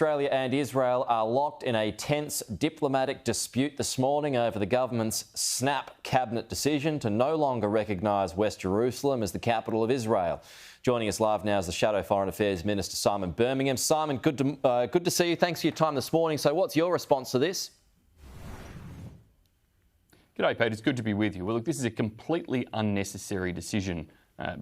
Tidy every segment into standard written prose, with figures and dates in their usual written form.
Australia and Israel are locked in a tense diplomatic dispute this morning over the government's snap cabinet decision to no longer recognise West Jerusalem as the capital of Israel. Joining us live now is the Shadow Foreign Affairs Minister, Simon Birmingham. Simon, good to see you. Thanks for your time this morning. So what's your response to this? G'day, Pete. It's good to be with you. Well, look, this is a completely unnecessary decision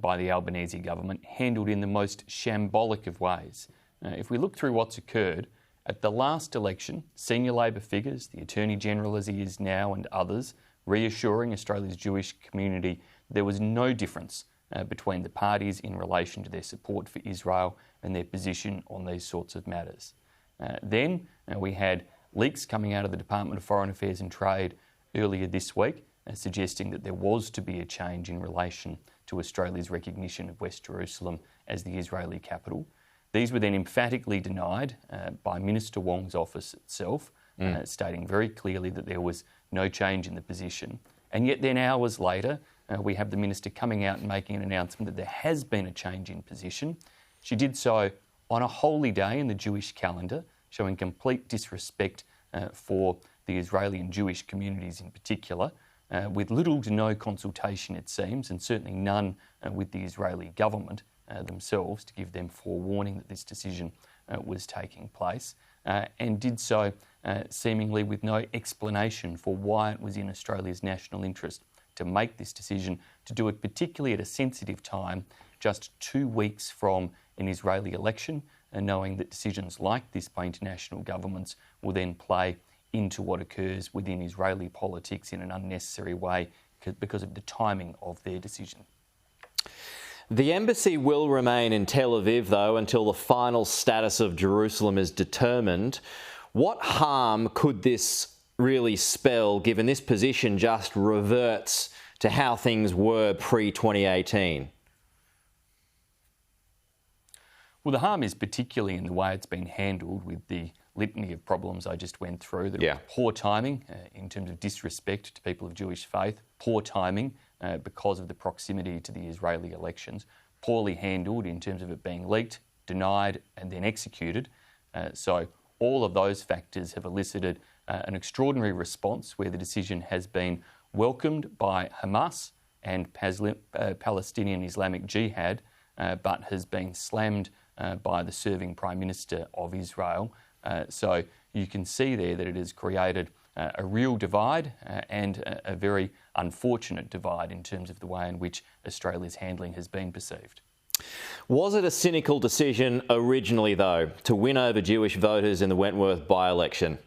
by the Albanese government, handled in the most shambolic of ways. If we look through what's occurred, at the last election, senior Labor figures, the Attorney-General as he is now and others, reassuring Australia's Jewish community there was no difference between the parties in relation to their support for Israel and their position on these sorts of matters. Then we had leaks coming out of the Department of Foreign Affairs and Trade earlier this week, suggesting that there was to be a change in relation to Australia's recognition of West Jerusalem as the Israeli capital. These were then emphatically denied by Minister Wong's office itself, stating very clearly that there was no change in the position. And yet then hours later, we have the Minister coming out and making an announcement that there has been a change in position. She did so on a holy day in the Jewish calendar, showing complete disrespect for the Israeli and Jewish communities in particular, with little to no consultation, it seems, and certainly none with the Israeli government themselves to give them forewarning that this decision was taking place, and did so seemingly with no explanation for why it was in Australia's national interest to make this decision, to do it particularly at a sensitive time, just 2 weeks from an Israeli election, and knowing that decisions like this by international governments will then play into what occurs within Israeli politics in an unnecessary way because of the timing of their decision. The embassy will remain in Tel Aviv, though, until the final status of Jerusalem is determined. What harm could this really spell, given this position just reverts to how things were pre-2018? Well, the harm is particularly in the way it's been handled, with the litany of problems I just went through. Poor timing in terms of disrespect to people of Jewish faith, poor timing because of the proximity to the Israeli elections, poorly handled in terms of it being leaked, denied and then executed. So all of those factors have elicited an extraordinary response where the decision has been welcomed by Hamas and Palestinian Islamic Jihad, but has been slammed by the serving Prime Minister of Israel. So you can see there that it has created a real divide and a very unfortunate divide in terms of the way in which Australia's handling has been perceived. Was it a cynical decision originally, though, to win over Jewish voters in the Wentworth by-election?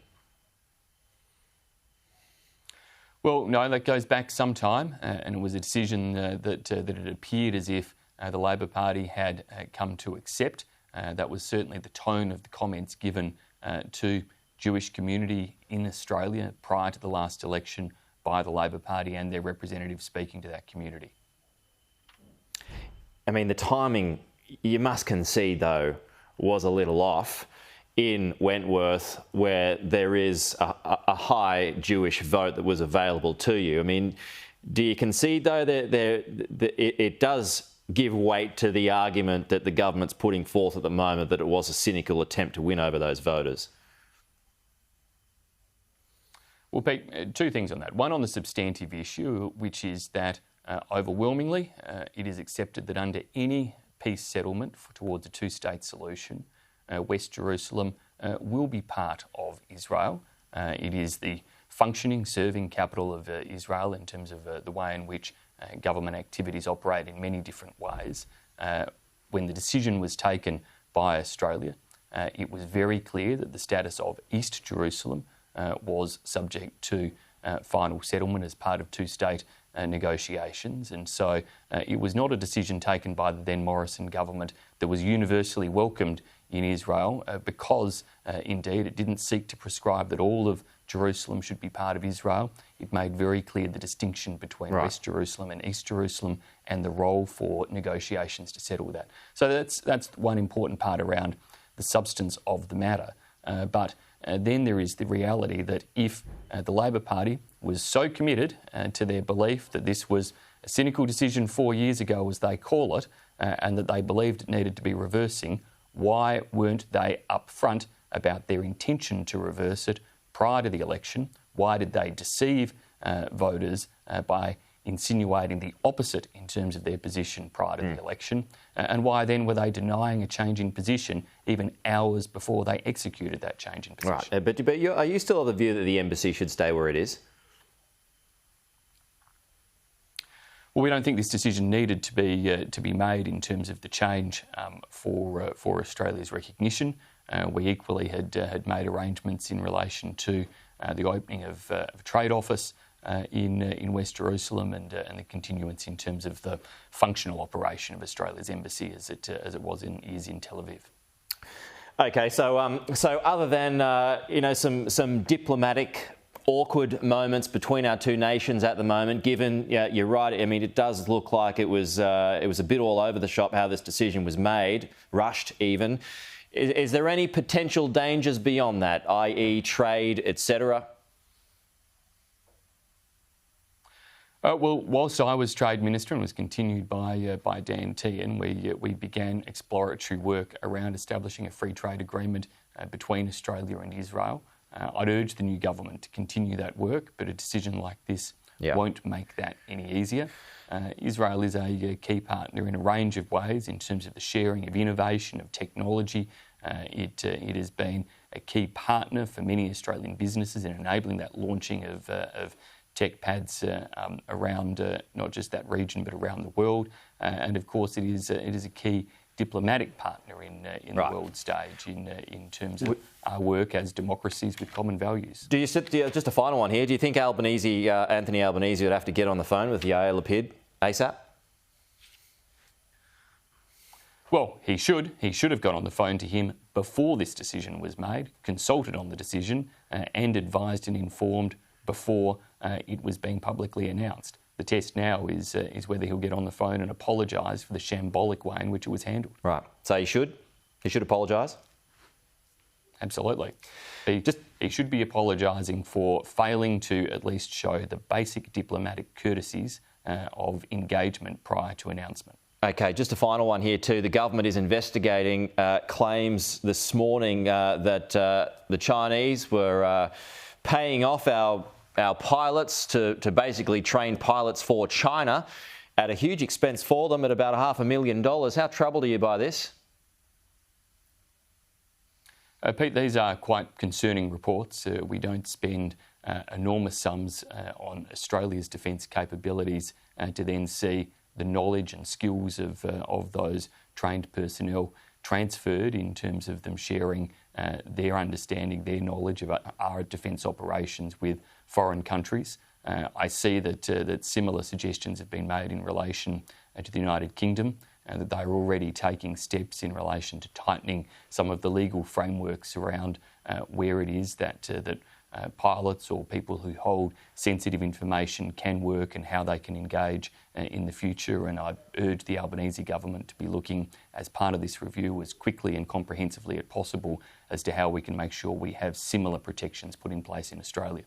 Well, no, that goes back some time, and it was a decision that it appeared as if the Labor Party had come to accept. That was certainly the tone of the comments given to Jewish community in Australia prior to the last election by the Labor Party and their representatives speaking to that community. I mean, the timing, you must concede, though, was a little off in Wentworth, where there is a high Jewish vote that was available to you. I mean, do you concede, though, that it does give weight to the argument that the government's putting forth at the moment that it was a cynical attempt to win over those voters? Well, Pete, two things on that. One, on the substantive issue, which is that overwhelmingly it is accepted that under any peace settlement towards a two-state solution, West Jerusalem will be part of Israel. It is the functioning, serving capital of Israel in terms of the way in which government activities operate in many different ways. When the decision was taken by Australia, it was very clear that the status of East Jerusalem was subject to final settlement as part of two-state negotiations. And so it was not a decision taken by the then Morrison government that was universally welcomed in Israel because, indeed, it didn't seek to prescribe that all of Jerusalem should be part of Israel. It made very clear the distinction between West Jerusalem and East Jerusalem and the role for negotiations to settle that. So that's one important part around the substance of the matter. But then there is the reality that if the Labor Party was so committed to their belief that this was a cynical decision 4 years ago, as they call it, and that they believed it needed to be reversing, why weren't they upfront about their intention to reverse it prior to the election. Why did they deceive voters by insinuating the opposite in terms of their position prior to the election? And why then were they denying a change in position even hours before they executed that change in position? Right, but are you still of the view that the embassy should stay where it is? Well, we don't think this decision needed to be made in terms of the change for Australia's recognition. We equally had made arrangements in relation to the opening of a trade office in West Jerusalem and the continuance in terms of the functional operation of Australia's embassy as it is in Tel Aviv. Okay, so other than some diplomatic awkward moments between our two nations at the moment, given you're right, I mean it does look like it was a bit all over the shop how this decision was made, rushed even. Is there any potential dangers beyond that, i.e. trade, etc.? Well, whilst I was Trade Minister and was continued by Dan Tehan, we began exploratory work around establishing a free trade agreement between Australia and Israel. I'd urge the new government to continue that work, but a decision like this won't make that any easier. Israel is a key partner in a range of ways in terms of the sharing of innovation, of technology. It has been a key partner for many Australian businesses in enabling that launching of tech pads around not just that region but around the world. And of course, it is a key diplomatic partner in the world stage in terms of our work as democracies with common values. Just a final one here. Do you think Anthony Albanese would have to get on the phone with Yair Lapid ASAP? Well, he should. He should have got on the phone to him before this decision was made, consulted on the decision and advised and informed before it was being publicly announced. The test now is whether he'll get on the phone and apologise for the shambolic way in which it was handled. Right. So he should apologise? Absolutely. He should be apologising for failing to at least show the basic diplomatic courtesies of engagement prior to announcement. Okay, just a final one here too. The government is investigating claims this morning that the Chinese were paying off our pilots to basically train pilots for China at a huge expense for them at about $500,000. How troubled are you by this? Pete, these are quite concerning reports. We don't spend enormous sums on Australia's defence capabilities to then see the knowledge and skills of those trained personnel transferred in terms of them sharing their understanding, their knowledge of our defence operations with foreign countries. I see that similar suggestions have been made in relation to the United Kingdom, and that they are already taking steps in relation to tightening some of the legal frameworks around where it is that pilots or people who hold sensitive information can work and how they can engage in the future. And I urge the Albanese government to be looking, as part of this review, as quickly and comprehensively as possible as to how we can make sure we have similar protections put in place in Australia.